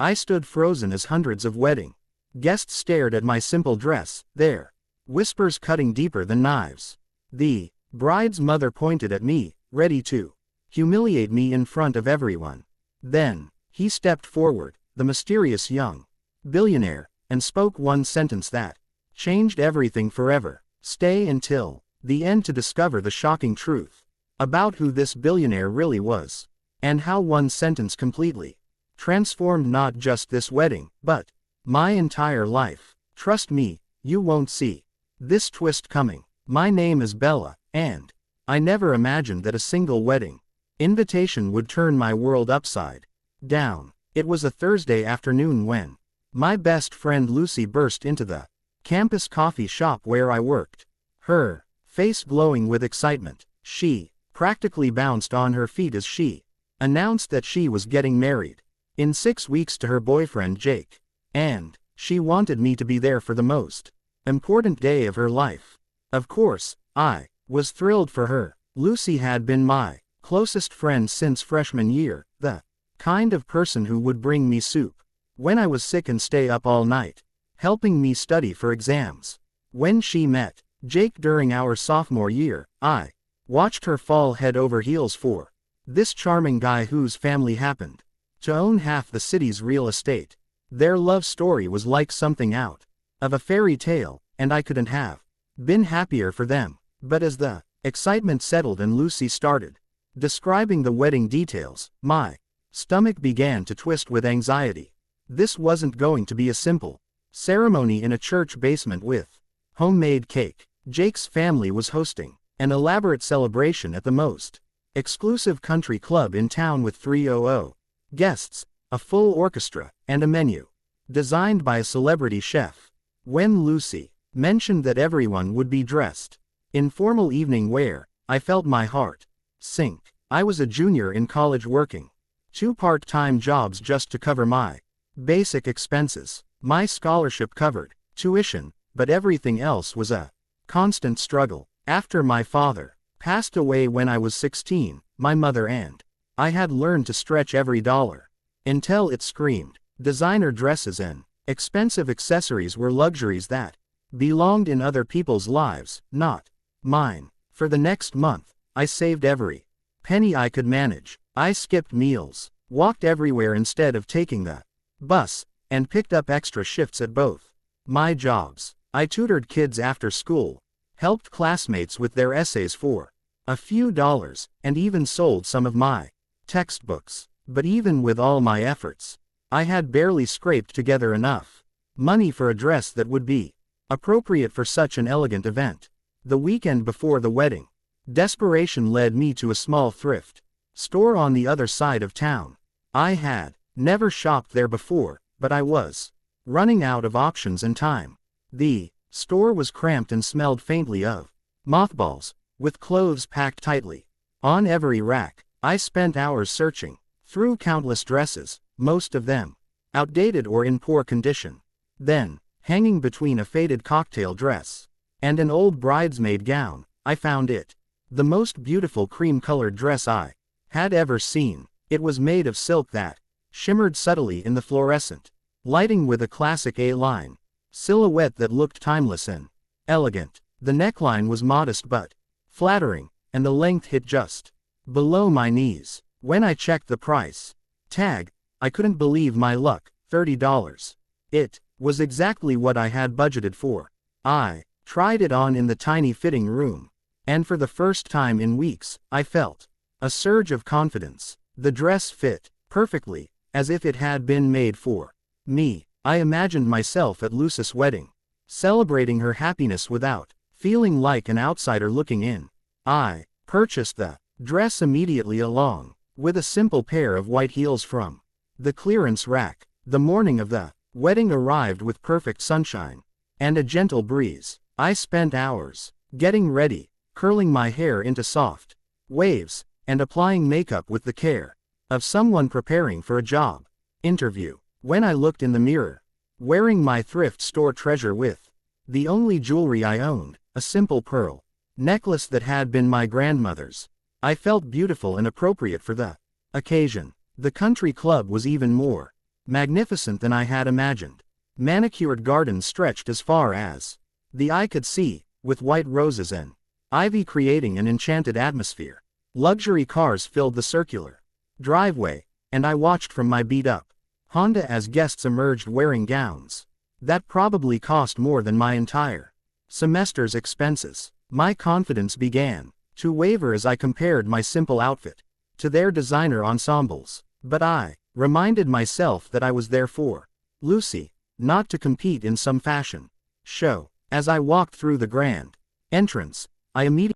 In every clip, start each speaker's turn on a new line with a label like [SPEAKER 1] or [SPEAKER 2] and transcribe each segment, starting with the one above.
[SPEAKER 1] I stood frozen as hundreds of wedding guests stared at my simple dress, their whispers cutting deeper than knives. The bride's mother pointed at me, ready to humiliate me in front of everyone. Then, he stepped forward, the mysterious young billionaire, and spoke one sentence that changed everything forever. Stay until the end to discover the shocking truth about who this billionaire really was, and how one sentence completely transformed not just this wedding, but my entire life. Trust me, you won't see this twist coming. My name is Bella, and I never imagined that a single wedding invitation would turn my world upside down. It was a Thursday afternoon when my best friend Lucy burst into the campus coffee shop where I worked. Her face glowing with excitement, she practically bounced on her feet as she announced that she was getting married in 6 weeks to her boyfriend Jake, and she wanted me to be there for the most important day of her life. Of course, I was thrilled for her. Lucy had been my closest friend since freshman year, the kind of person who would bring me soup when I was sick and stay up all night, helping me study for exams. When she met Jake during our sophomore year, I watched her fall head over heels for this charming guy whose family happened to own half the city's real estate. Their love story was like something out of a fairy tale, and I couldn't have been happier for them. But as the excitement settled and Lucy started describing the wedding details, my stomach began to twist with anxiety. This wasn't going to be a simple ceremony in a church basement with homemade cake. Jake's family was hosting an elaborate celebration at the most exclusive country club in town with 300 guests, a full orchestra, and a menu designed by a celebrity chef. When Lucy mentioned that everyone would be dressed in formal evening wear, I felt my heart sink. I was a junior in college working 2 part-time jobs just to cover my basic expenses. My scholarship covered tuition, but everything else was a constant struggle. After my father passed away when I was 16, my mother and I had learned to stretch every dollar until it screamed. Designer dresses and expensive accessories were luxuries that belonged in other people's lives, not mine. For the next month, I saved every penny I could manage. I skipped meals, walked everywhere instead of taking the bus, and picked up extra shifts at both my jobs. I tutored kids after school, helped classmates with their essays for a few dollars, and even sold some of my textbooks. But even with all my efforts, I had barely scraped together enough money for a dress that would be appropriate for such an elegant event. The weekend before the wedding, desperation led me to a small thrift store on the other side of town. I had never shopped there before, but I was running out of options and time. The store was cramped and smelled faintly of mothballs, with clothes packed tightly on every rack. I spent hours searching through countless dresses, most of them outdated or in poor condition. Then, hanging between a faded cocktail dress and an old bridesmaid gown, I found it. The most beautiful cream-colored dress I had ever seen. It was made of silk that shimmered subtly in the fluorescent lighting with a classic A-line silhouette that looked timeless and elegant. The neckline was modest but flattering, and the length hit just below my knees. When I checked the price tag, I couldn't believe my luck. $30. It was exactly what I had budgeted for. I tried it on in the tiny fitting room, and for the first time in weeks, I felt a surge of confidence. The dress fit perfectly, as if it had been made for me. I imagined myself at Lucy's wedding, celebrating her happiness without feeling like an outsider looking in. I purchased the dress immediately along with a simple pair of white heels from the clearance rack. The morning of the wedding arrived with perfect sunshine and a gentle breeze. I spent hours getting ready, curling my hair into soft waves, and applying makeup with the care of someone preparing for a job interview. When I looked in the mirror, wearing my thrift store treasure with the only jewelry I owned, a simple pearl necklace that had been my grandmother's, I felt beautiful and appropriate for the occasion. The country club was even more magnificent than I had imagined. Manicured gardens stretched as far as the eye could see, with white roses and ivy creating an enchanted atmosphere. Luxury cars filled the circular driveway, and I watched from my beat-up Honda as guests emerged wearing gowns that probably cost more than my entire semester's expenses. My confidence began to waver as I compared my simple outfit to their designer ensembles. But I reminded myself that I was there for Lucy, not to compete in some fashion show. As I walked through the grand entrance, I immediately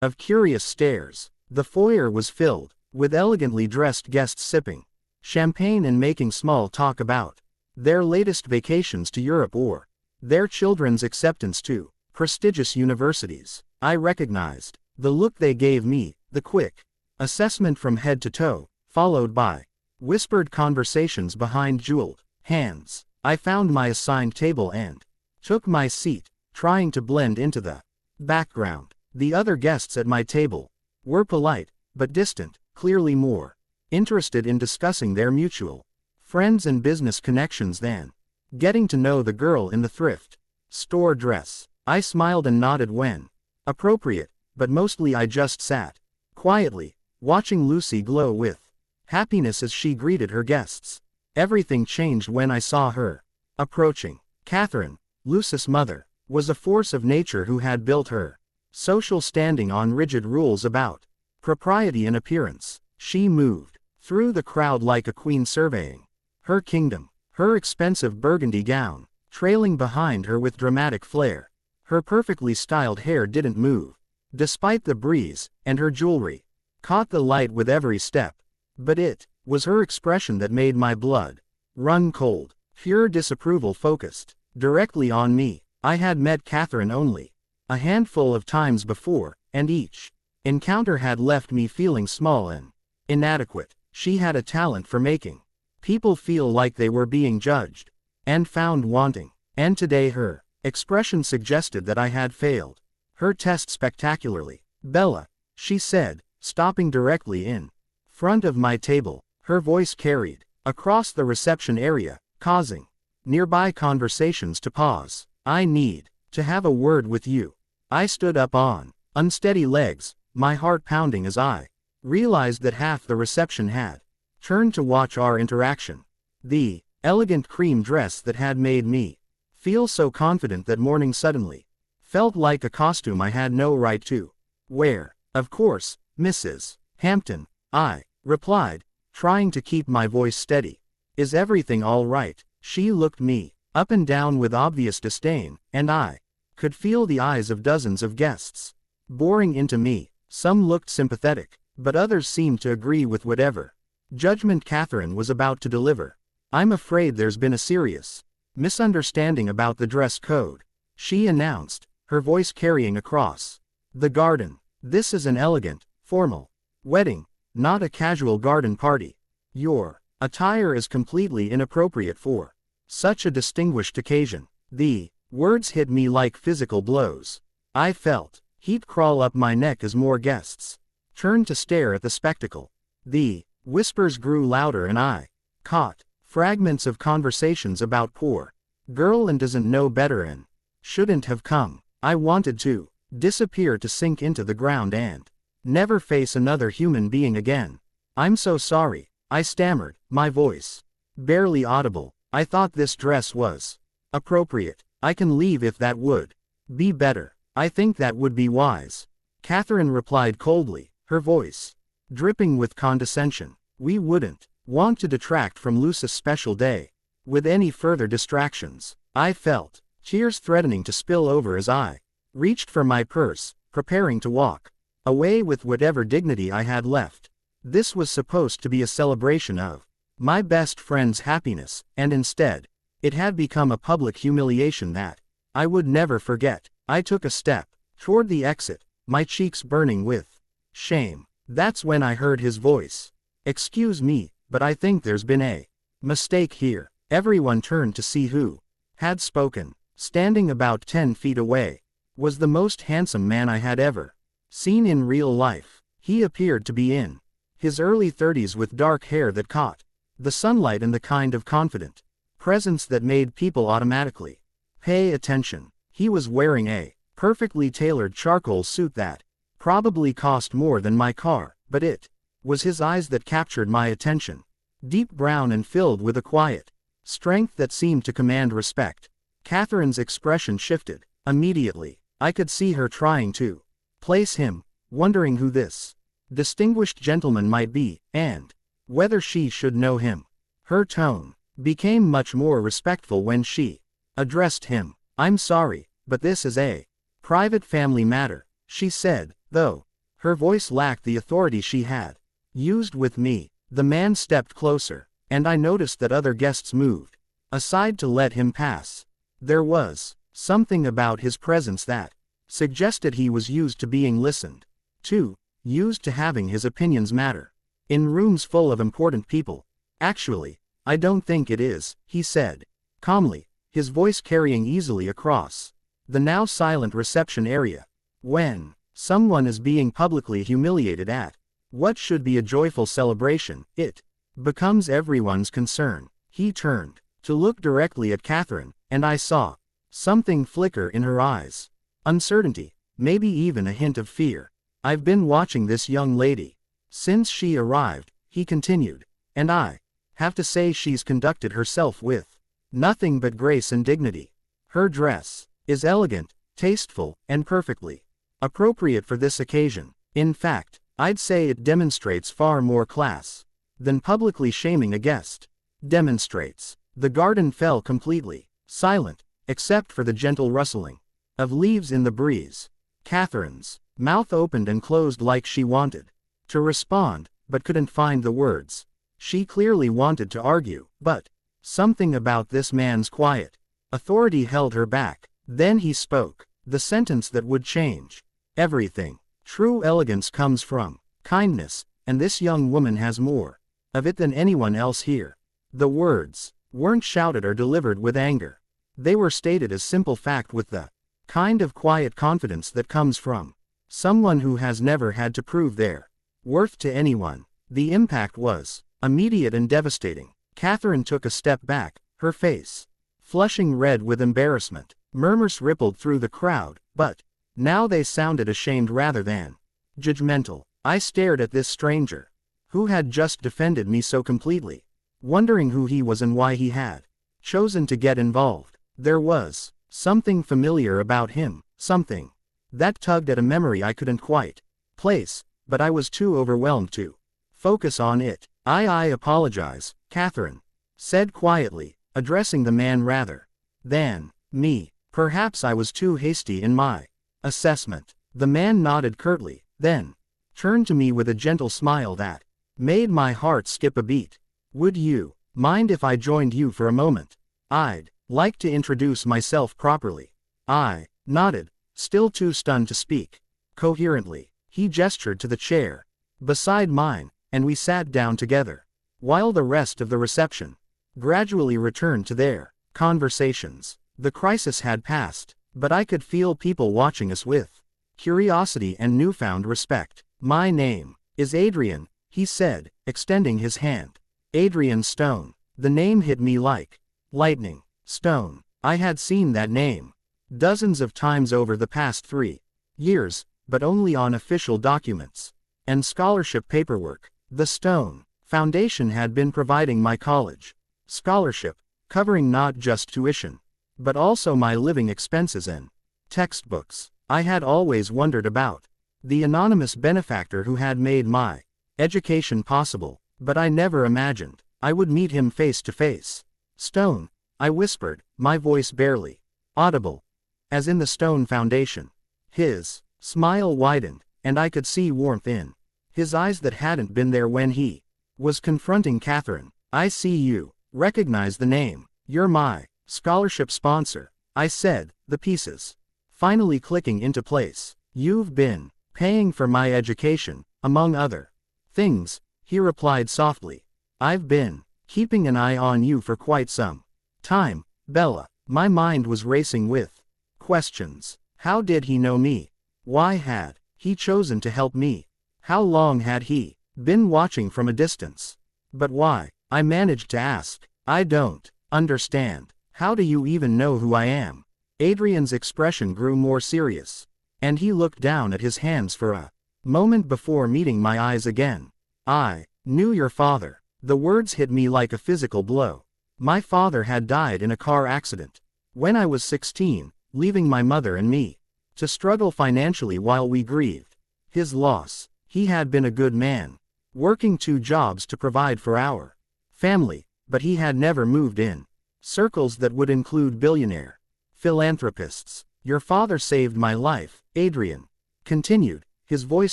[SPEAKER 1] of curious stares. The foyer was filled with elegantly dressed guests sipping champagne and making small talk about their latest vacations to Europe or their children's acceptance to prestigious universities. I recognized the look they gave me, the quick assessment from head to toe, followed by whispered conversations behind jeweled hands. I found my assigned table and took my seat, trying to blend into the background. The other guests at my table were polite, but distant, clearly more interested in discussing their mutual friends and business connections than getting to know the girl in the thrift store dress. I smiled and nodded when appropriate, but mostly I just sat quietly, watching Lucy glow with happiness as she greeted her guests. Everything changed when I saw her approaching. Catherine, Lucy's mother, was a force of nature who had built her social standing on rigid rules about propriety and appearance. She moved through the crowd like a queen surveying her kingdom, her expensive burgundy gown trailing behind her with dramatic flair. Her perfectly styled hair didn't move despite the breeze, and her jewelry caught the light with every step. But it was her expression that made my blood run cold. Pure disapproval focused directly on me. I had met Catherine only a handful of times before, and each encounter had left me feeling small and inadequate. She had a talent for making people feel like they were being judged and found wanting. And today her expression suggested that I had failed her test spectacularly. "Bella," she said, stopping directly in front of my table. Her voice carried across the reception area, causing nearby conversations to pause. "I need to have a word with you." I stood up on unsteady legs, my heart pounding as I realized that half the reception had turned to watch our interaction. The elegant cream dress that had made me feel so confident that morning suddenly felt like a costume I had no right to wear. "Of course, Mrs. Hampton," I replied, trying to keep my voice steady. "Is everything all right?" She looked me up and down with obvious disdain, and I could feel the eyes of dozens of guests boring into me. Some looked sympathetic, but others seemed to agree with whatever judgment Catherine was about to deliver. "I'm afraid there's been a serious misunderstanding about the dress code," she announced, her voice carrying across the garden. "This is an elegant, formal wedding, not a casual garden party. Your attire is completely inappropriate for such a distinguished occasion." The words hit me like physical blows. I felt heat crawl up my neck as more guests turned to stare at the spectacle. The whispers grew louder and I caught fragments of conversations about poor girl and doesn't know better and shouldn't have come. I wanted to disappear, to sink into the ground and never face another human being again. "I'm so sorry," I stammered, my voice barely audible. "I thought this dress was appropriate. I can leave if that would be better." "I think that would be wise," Catherine replied coldly, her voice dripping with condescension. "We wouldn't want to detract from Lucy's special day with any further distractions." I felt tears threatening to spill over as I reached for my purse, preparing to walk away with whatever dignity I had left. This was supposed to be a celebration of my best friend's happiness, and instead, it had become a public humiliation that I would never forget. I took a step toward the exit, my cheeks burning with shame. That's when I heard his voice. "Excuse me, but I think there's been a mistake here." Everyone turned to see who had spoken. Standing about 10 feet away was the most handsome man I had ever seen in real life. He appeared to be in his early 30s with dark hair that caught The sunlight and the kind of confident presence that made people automatically pay attention. He was wearing a perfectly tailored charcoal suit that probably cost more than my car, but it was his eyes that captured my attention. Deep brown and filled with a quiet strength that seemed to command respect. Catherine's expression shifted. Immediately, I could see her trying to place him, wondering who this distinguished gentleman might be, and whether she should know him. Her tone became much more respectful when she addressed him. "I'm sorry, but this is a private family matter," she said, though her voice lacked the authority she had used with me. The man stepped closer, and I noticed that other guests moved aside to let him pass. There was something about his presence that suggested he was used to being listened to, used to having his opinions matter. In rooms full of important people. "Actually, I don't think it is," he said calmly, his voice carrying easily across the now silent reception area. "When someone is being publicly humiliated at what should be a joyful celebration, it becomes everyone's concern." He turned to look directly at Catherine, and I saw something flicker in her eyes. Uncertainty, maybe even a hint of fear. "I've been watching this young lady since she arrived," he continued, "and I have to say she's conducted herself with nothing but grace and dignity. Her dress is elegant, tasteful, and perfectly appropriate for this occasion. In fact, I'd say it demonstrates far more class than publicly shaming a guest demonstrates." The garden fell completely silent, except for the gentle rustling of leaves in the breeze. Catherine's mouth opened and closed like she wanted to respond, but couldn't find the words. She clearly wanted to argue, but something about this man's quiet authority held her back. Then he spoke, the sentence that would change everything. "True elegance comes from kindness, and this young woman has more of it than anyone else here." The words weren't shouted or delivered with anger. They were stated as simple fact with the kind of quiet confidence that comes from someone who has never had to prove their worth to anyone. The impact was immediate and devastating. Catherine took a step back, her face flushing red with embarrassment. Murmurs rippled through the crowd, but now they sounded ashamed rather than judgmental. I stared at this stranger, who had just defended me so completely, wondering who he was and why he had chosen to get involved. There was something familiar about him, something that tugged at a memory I couldn't quite place, but I was too overwhelmed to focus on it. I apologize," Catherine said quietly, addressing the man rather than me. "Perhaps I was too hasty in my assessment." The man nodded curtly, then turned to me with a gentle smile that made my heart skip a beat. "Would you mind if I joined you for a moment? I'd like to introduce myself properly." I nodded, still too stunned to speak coherently. He gestured to the chair beside mine, and we sat down together, while the rest of the reception gradually returned to their conversations. The crisis had passed, but I could feel people watching us with curiosity and newfound respect. "My name is Adrian," he said, extending his hand. "Adrian Stone." The name hit me like lightning. Stone. I had seen that name dozens of times over the past 3 years, but only on official documents and scholarship paperwork. The Stone Foundation had been providing my college scholarship, covering not just tuition, but also my living expenses and textbooks. I had always wondered about the anonymous benefactor who had made my education possible, but I never imagined I would meet him face to face. "Stone," I whispered, my voice barely audible, as in the Stone Foundation. His smile widened, and I could see warmth in his eyes that hadn't been there when he was confronting Catherine. "I see you recognize the name. You're my scholarship sponsor," I said, the pieces finally clicking into place. "You've been paying for my education, among other things," he replied softly. "I've been keeping an eye on you for quite some time, Bella." My mind was racing with questions. How did he know me? Why had he chosen to help me? How long had he been watching from a distance? But why I managed to ask. I don't understand. How do you even know who I am? Adrian's expression grew more serious, and he looked down at his hands for a moment before meeting my eyes again. I knew your father. The words hit me like a physical blow. My father had died in a car accident when I was 16, leaving my mother and me to struggle financially while we grieved his loss. He had been a good man, working 2 jobs to provide for our family, but he had never moved in circles that would include billionaire philanthropists. Your father saved my life, Adrian continued, his voice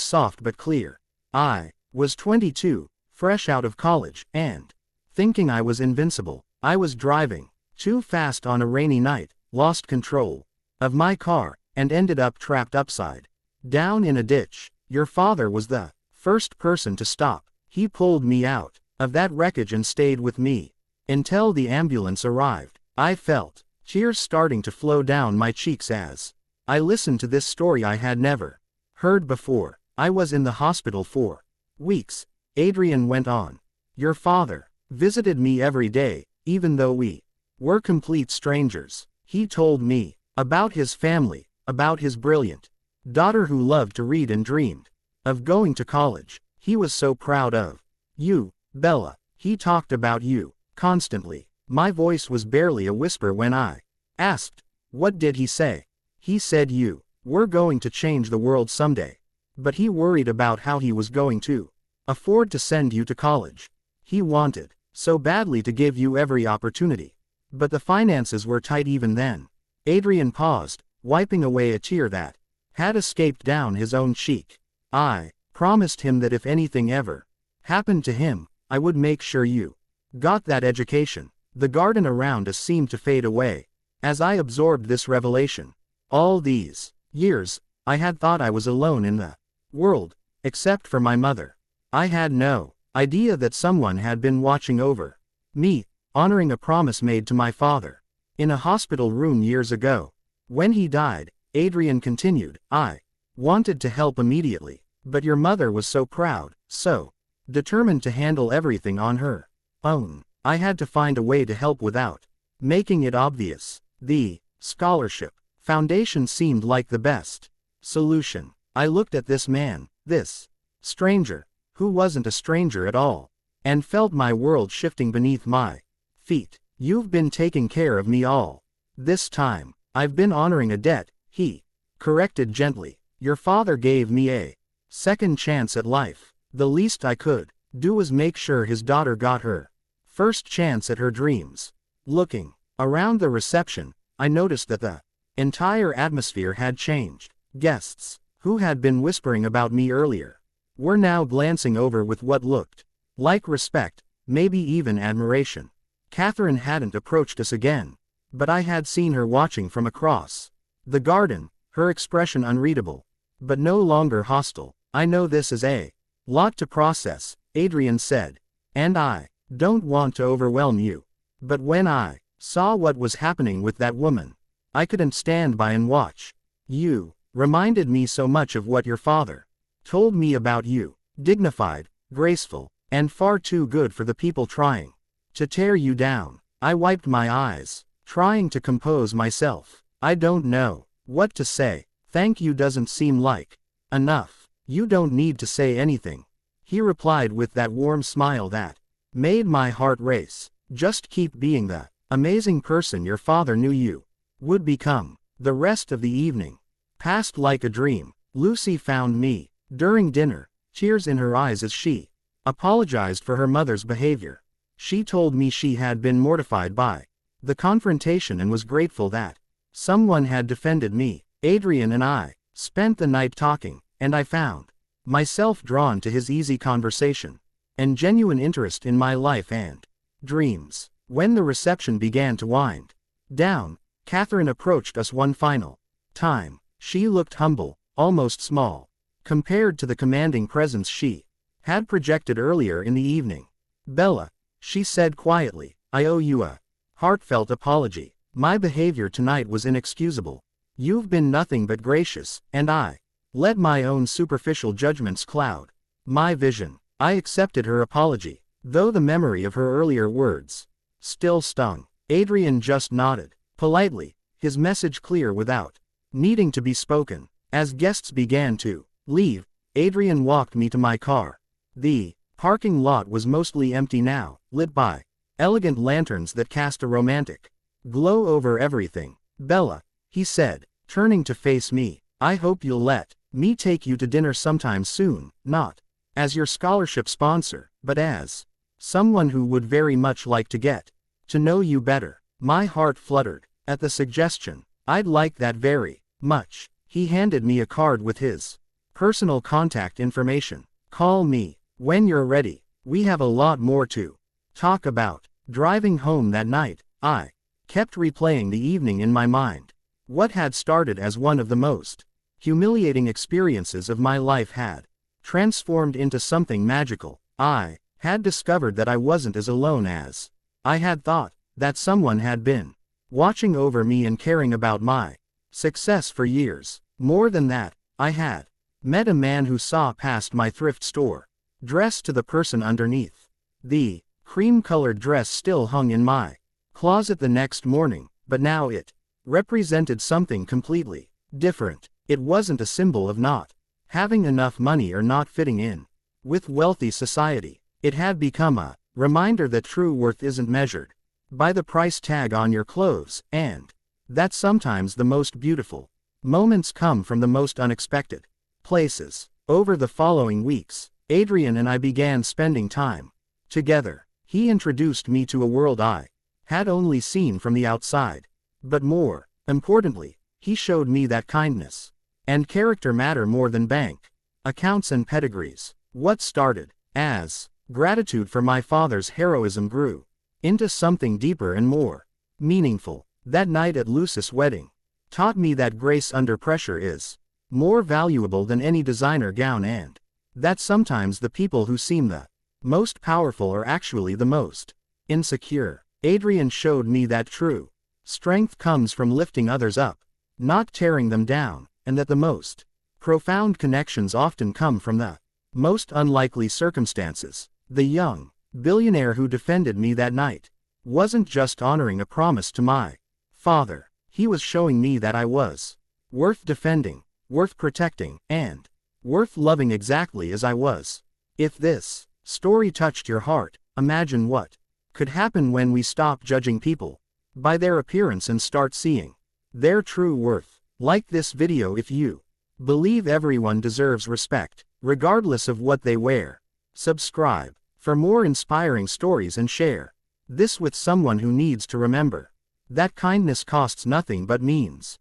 [SPEAKER 1] soft but clear. I was 22, fresh out of college, and thinking I was invincible. I was driving too fast on a rainy night, lost control of my car, and ended up trapped upside down in a ditch. Your father was the first person to stop. He pulled me out of that wreckage and stayed with me until the ambulance arrived. I felt tears starting to flow down my cheeks as I listened to this story I had never heard before. I was in the hospital for weeks, Adrian went on. Your father visited me every day, even though we were complete strangers. He told me about his family, about his brilliant daughter who loved to read and dreamed of going to college. He was so proud of you, Bella. He talked about you constantly. My voice was barely a whisper when I asked, what did he say? He said you were going to change the world someday. But he worried about how he was going to afford to send you to college. He wanted so badly to give you every opportunity. But the finances were tight even then. Adrian paused, wiping away a tear that had escaped down his own cheek. I promised him that if anything ever happened to him, I would make sure you got that education. The garden around us seemed to fade away as I absorbed this revelation. All these years, I had thought I was alone in the world, except for my mother. I had no idea that someone had been watching over me, honoring a promise made to my father in a hospital room years ago. When he died, Adrian continued, I wanted to help immediately, but your mother was so proud, so determined to handle everything on her own. I had to find a way to help without making it obvious. The scholarship foundation seemed like the best solution. I looked at this man, this stranger, who wasn't a stranger at all, and felt my world shifting beneath my feet. You've been taking care of me all this time. I've been honoring a debt, he corrected gently. Your father gave me a second chance at life. The least I could do was make sure his daughter got her first chance at her dreams. Looking around the reception, I noticed that the entire atmosphere had changed. Guests, who had been whispering about me earlier, were now glancing over with what looked like respect, maybe even admiration. Catherine hadn't approached us again, but I had seen her watching from across the garden, her expression unreadable, but no longer hostile. I know this is a lot to process, Adrian said, and I don't want to overwhelm you. But when I saw what was happening with that woman, I couldn't stand by and watch. You reminded me so much of what your father told me about you. Dignified, graceful, and far too good for the people trying to tear you down. I wiped my eyes, trying to compose myself. I don't know what to say. Thank you doesn't seem like enough. You don't need to say anything, he replied with that warm smile that made my heart race. Just keep being the amazing person your father knew you would become. The rest of the evening passed like a dream. Lucy found me during dinner, tears in her eyes as she apologized for her mother's behavior. She told me she had been mortified by the confrontation and was grateful that someone had defended me. Adrian and I spent the night talking, and I found myself drawn to his easy conversation and genuine interest in my life and dreams. When the reception began to wind down, Catherine approached us one final time. She looked humble, almost small, compared to the commanding presence she had projected earlier in the evening. Bella, she said quietly, I owe you a heartfelt apology. My behavior tonight was inexcusable. You've been nothing but gracious, and I let my own superficial judgments cloud my vision. I accepted her apology, though the memory of her earlier words still stung. Adrian just nodded, politely, his message clear without needing to be spoken. As guests began to leave, Adrian walked me to my car. The parking lot was mostly empty now, lit by elegant lanterns that cast a romantic glow over everything. "Bella," he said, turning to face me, "I hope you'll let me take you to dinner sometime soon, not as your scholarship sponsor, but as someone who would very much like to get to know you better." My heart fluttered at the suggestion. "I'd like that very much." He handed me a card with his personal contact information. "Call me when you're ready. We have a lot more to talk about." Driving home that night, I kept replaying the evening in my mind. What had started as one of the most humiliating experiences of my life had transformed into something magical. I had discovered that I wasn't as alone as I had thought, that someone had been watching over me and caring about my success for years. More than that, I had met a man who saw past my thrift store dress to the person underneath. The cream-colored dress still hung in my closet the next morning, but now it represented something completely different. It wasn't a symbol of not having enough money or not fitting in with wealthy society. It had become a reminder that true worth isn't measured by the price tag on your clothes, and that sometimes the most beautiful moments come from the most unexpected places. Over the following weeks, Adrian and I began spending time together. He introduced me to a world I had only seen from the outside. But more importantly, he showed me that kindness and character matter more than bank accounts and pedigrees. What started as gratitude for my father's heroism grew into something deeper and more meaningful. That night at Lucy's wedding taught me that grace under pressure is more valuable than any designer gown, and that sometimes the people who seem the most powerful are actually the most insecure. Adrian showed me that true strength comes from lifting others up, not tearing them down, and that the most profound connections often come from the most unlikely circumstances. The young billionaire who defended me that night wasn't just honoring a promise to my father. He was showing me that I was worth defending, worth protecting, and worth loving exactly as I was. If this story touched your heart, imagine what could happen when we stop judging people by their appearance and start seeing their true worth. Like this video if you believe everyone deserves respect, regardless of what they wear. Subscribe for more inspiring stories and share this with someone who needs to remember that kindness costs nothing but means